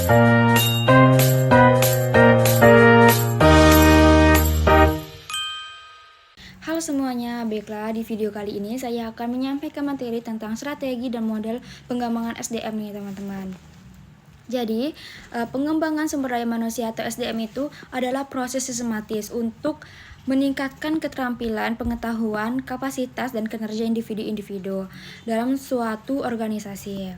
Halo semuanya, baiklah di video kali ini saya akan menyampaikan materi tentang strategi dan model pengembangan SDM nih teman-teman. Jadi, pengembangan sumber daya manusia atau SDM itu adalah proses sistematis untuk meningkatkan keterampilan, pengetahuan, kapasitas, dan kinerja individu-individu dalam suatu organisasi.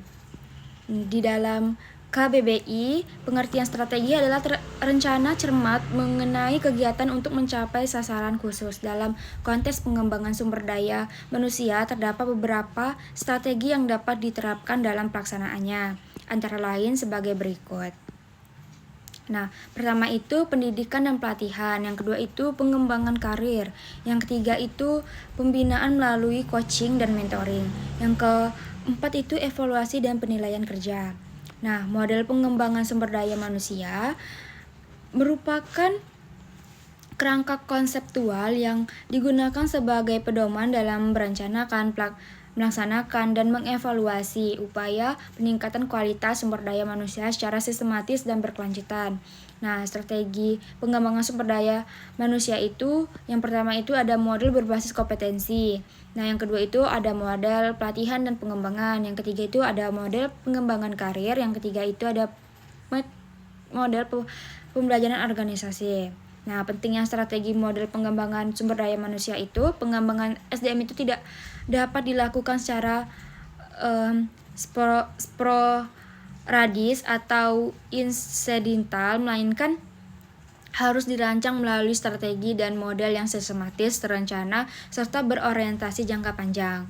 Di dalam KBBI, pengertian strategi adalah rencana cermat mengenai kegiatan untuk mencapai sasaran khusus. Dalam konteks pengembangan sumber daya manusia, terdapat beberapa strategi yang dapat diterapkan dalam pelaksanaannya, antara lain sebagai berikut. Nah, pertama itu pendidikan dan pelatihan, yang kedua itu pengembangan karir, yang ketiga itu pembinaan melalui coaching dan mentoring, yang keempat itu evaluasi dan penilaian kerja. Nah, model pengembangan sumber daya manusia merupakan kerangka konseptual yang digunakan sebagai pedoman dalam merencanakan, melaksanakan, dan mengevaluasi upaya peningkatan kualitas sumber daya manusia secara sistematis dan berkelanjutan. Nah, strategi pengembangan sumber daya manusia itu, yang pertama itu ada model berbasis kompetensi. Nah, yang kedua itu ada model pelatihan dan pengembangan. Yang ketiga itu ada model pengembangan karir. Yang ketiga itu ada model pembelajaran organisasi. Nah, pentingnya strategi model pengembangan sumber daya manusia itu, pengembangan SDM itu tidak dapat dilakukan secara sporadis atau insidental, melainkan harus dirancang melalui strategi dan model yang sistematis, terencana, serta berorientasi jangka panjang.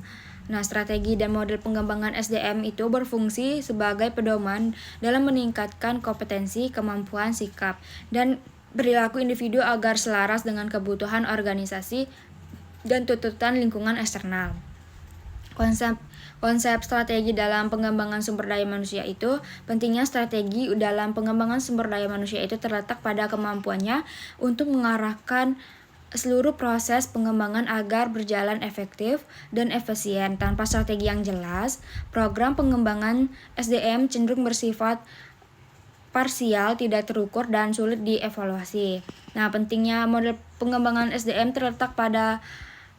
Nah, strategi dan model pengembangan SDM itu berfungsi sebagai pedoman dalam meningkatkan kompetensi, kemampuan, sikap, dan perilaku individu agar selaras dengan kebutuhan organisasi dan tuntutan lingkungan eksternal. Konsep strategi dalam pengembangan sumber daya manusia itu, pentingnya strategi dalam pengembangan sumber daya manusia itu terletak pada kemampuannya untuk mengarahkan seluruh proses pengembangan agar berjalan efektif dan efisien. Tanpa strategi yang jelas, program pengembangan SDM cenderung bersifat parsial, tidak terukur, dan sulit dievaluasi. Nah, pentingnya model pengembangan SDM terletak pada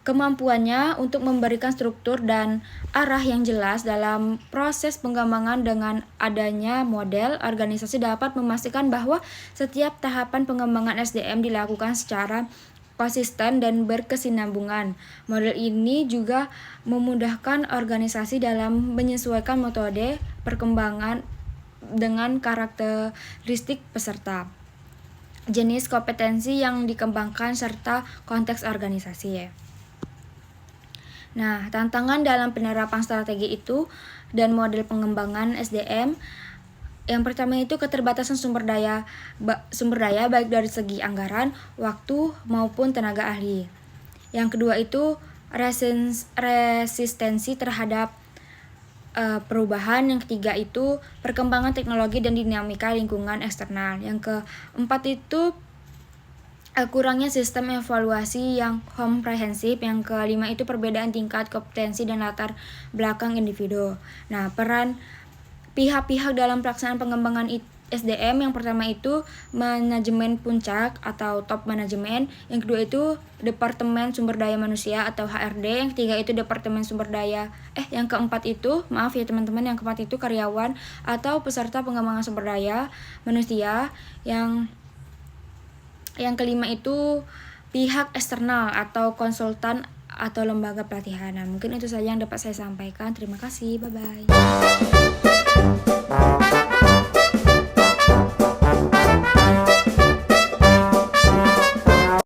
kemampuannya untuk memberikan struktur dan arah yang jelas dalam proses pengembangan. Dengan adanya model, organisasi dapat memastikan bahwa setiap tahapan pengembangan SDM dilakukan secara konsisten dan berkesinambungan. Model ini juga memudahkan organisasi dalam menyesuaikan metode perkembangan dengan karakteristik peserta, jenis kompetensi yang dikembangkan, serta konteks organisasi. Nah, tantangan dalam penerapan strategi itu dan model pengembangan SDM, yang pertama itu keterbatasan sumber daya baik dari segi anggaran, waktu, maupun tenaga ahli. Yang kedua itu resistensi terhadap perubahan. Yang ketiga itu perkembangan teknologi dan dinamika lingkungan eksternal. Yang keempat itu kurangnya sistem evaluasi yang komprehensif. Yang kelima itu perbedaan tingkat kompetensi dan latar belakang individu. Nah, peran pihak-pihak dalam pelaksanaan pengembangan SDM, yang pertama itu manajemen puncak atau top manajemen, yang kedua itu departemen sumber daya manusia atau HRD, yang ketiga itu departemen sumber daya yang keempat itu yang keempat itu karyawan atau peserta pengembangan sumber daya manusia, yang kelima itu pihak eksternal atau konsultan atau lembaga pelatihan. Nah, mungkin itu saja yang dapat saya sampaikan. Terima kasih, bye bye.